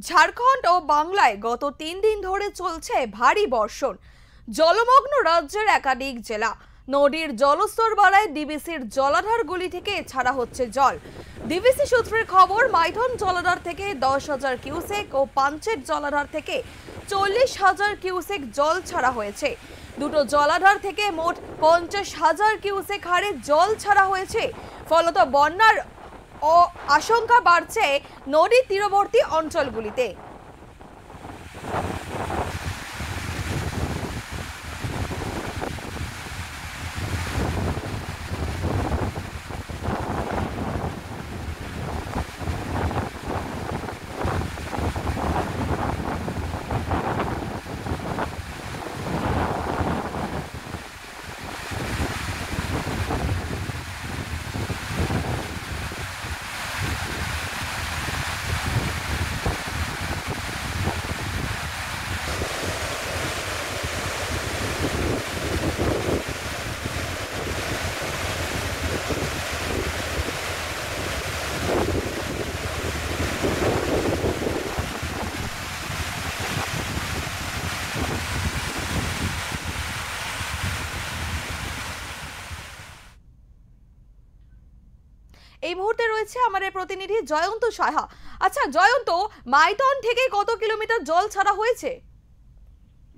ঝাড়খণ্ড ও বাংলায় গত ৩ দিন ধরে চলছে ভারী বর্ষণ। জলমগ্ন রাজ্যের একাধিক জেলা। নদীর জলস্তর বাড়ায় ডিবিসির জলাধারগুলি থেকে ছাড়া হচ্ছে জল। ডিবিসি সূত্রের খবর, মাইথন জলাধার থেকে 10,000 কিউসেক ও পাঞ্চেত জলাধার থেকে 40,000 কিউসেক জল ছাড়া হয়েছে। দুটো জলাধার থেকে মোট 50,000 কিউসেক হারে জল ছাড়া হয়েছে। ফলত বন্যার আশঙ্কা বাড়ছে নদী তীরবর্তী অঞ্চলগুলিতে। এই মুহূর্তে রয়েছে আমাদের প্রতিনিধি জয়ন্ত সাহা। আচ্ছা জয়ন্ত, মাইথন থেকে কত কিলোমিটার জল ছাড়া হয়েছে?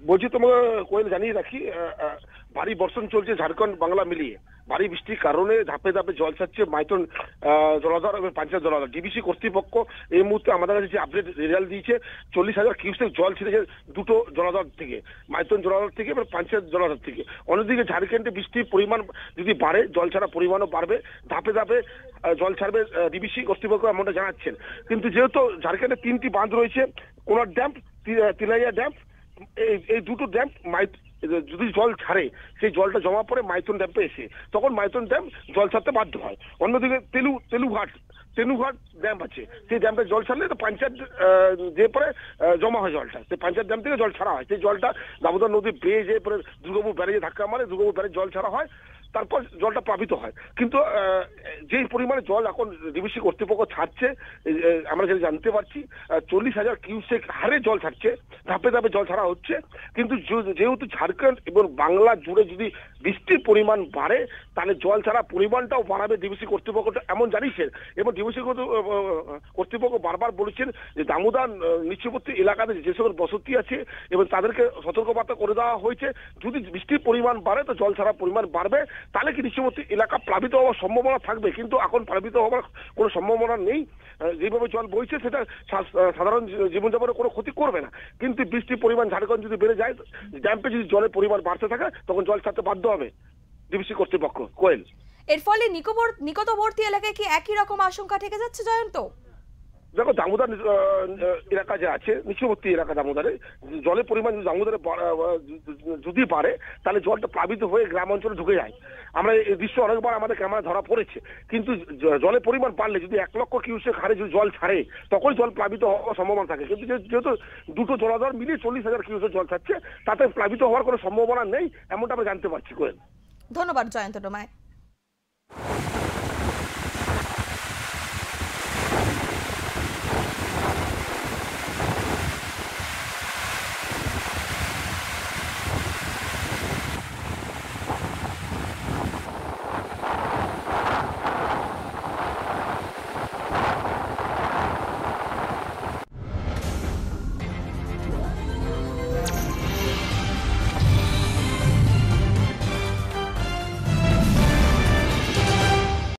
বলছি তোমাকে কোয়েল জানিয়ে রাখি, ভারী বর্ষণ চলছে ঝাড়খণ্ড বাংলা মিলিয়ে। ভারী বৃষ্টির কারণে ধাপে ধাপে জল ছাড়ছে মাইথন জলাধার এবং পাঞ্চেত জলাধার। ডিবিসি কর্তৃপক্ষ এই মুহূর্তে আমাদের কাছে যে আপডেট রেজাল্ট দিয়েছে, 40,000 কিউসেক জল ছেড়েছে দুটো জলাধার থেকে, মাইথন জলাধার থেকে এবং পাঞ্চেত জলাধার থেকে। অন্যদিকে ঝাড়খণ্ডে বৃষ্টির পরিমাণ যদি বাড়ে, জল ছাড়ার পরিমাণও বাড়বে, ধাপে ধাপে জল ছাড়বে ডিবিসি কর্তৃপক্ষ এমনটা জানাচ্ছেন। কিন্তু যেহেতু ঝাড়খণ্ডে 3টি বাঁধ রয়েছে, কোনার ড্যাম, তিলাইয়া ড্যাম, এই দুটো ড্যাম যদি জল ছাড়ে, সেই জলটা জমা পড়ে মাইথন ড্যাম্পে এসে, তখন মাইথন ড্যাম জল ছাড়তে বাধ্য হয়। অন্যদিকে তেনুঘাট ড্যাম আছে, সেই ড্যামে জল ছাড়লে তো পাঞ্চায়েত যে পরে জমা হয় জলটা, সেই পাঞ্চায়েত ড্যাম থেকে জল ছাড়া হয়। সেই জলটা দামোদর নদী বেয়ে যে পরে দুর্গাপুর ব্যারেজে ধাক্কা মারে, দুর্গাপুর ব্যারেজ জল ছাড়া হয়, তারপর জলটা প্লাবিত হয়। কিন্তু যে পরিমাণে জল এখন ডিবিসি কর্তৃপক্ষ ছাড়ছে, আমরা যেটা জানতে পারছি, 40,000 কিউসেক হারে জল ছাড়ছে, ধাপে ধাপে জল ছাড়া হচ্ছে। কিন্তু যেহেতু ঝাড়খণ্ড এবং বাংলা জুড়ে যদি বৃষ্টির পরিমাণ বাড়ে, তাহলে জল ছাড়া পরিমাণটাও বাড়াবে ডিবিসি কর্তৃপক্ষ এমন জানিয়েছেন। এবং ডিবিসি কর্তৃপক্ষ বারবার বলেছেন যে দামোদর নিচবর্তী এলাকাতে যে সকল বসতি আছে এবং তাদেরকে সতর্কবার্তা করে দেওয়া হয়েছে, যদি বৃষ্টির পরিমাণ বাড়ে তো জল ছাড়ার পরিমাণ বাড়বে, তাহলে কি নিচবর্তী এলাকা প্লাবিত হওয়ার সম্ভাবনা থাকবে। কিন্তু এখন প্লাবিত হওয়ার কোনো সম্ভাবনা নেই। যেভাবে জল বইছে সেটা সাধারণ জীবনযাপনের কোনো ক্ষতি করবে না। কিন্তু বৃষ্টির পরিমাণ ঝাড়খণ্ড যদি বেড়ে যায়, ড্যাম্পে যদি জলের পরিমাণ বাড়তে থাকে, তখন জল ছাড়তে বাধ্য হবে ডিবিসি কর্তৃপক্ষ। কোয়েল, এর ফলে নিকটবর্তী এলাকায় কি একই রকম আশঙ্কা থেকে যাচ্ছে জয়ন্ত? দেখো, দামোদর এলাকা যে আছে, নিচবর্তী এলাকা দামোদরে জলের পরিমাণ দামোদরে যদি বাড়ে, তাহলে জলটা প্লাবিত হয়ে গ্রাম অঞ্চলে ঢুকে যায়। আমরা এই দৃশ্য অনেকবার আমাদের ক্যামেরা ধরা পড়েছে। কিন্তু জলের পরিমাণ বাড়লে, যদি 1 লক্ষ কিউসেক হারে যদি জল ছাড়ে, তখন জল প্লাবিত হওয়ার সম্ভাবনা থাকে। কিন্তু যেহেতু দুটো জলাধার মিলিয়ে 40,000 কিউসেক জল ছাড়ছে, তাতে প্লাবিত হওয়ার কোনো সম্ভাবনা নেই, এমনটা আমরা জানতে পারছি। কোয়েল, ধন্যবাদ জয়ন্ত ডোমায়।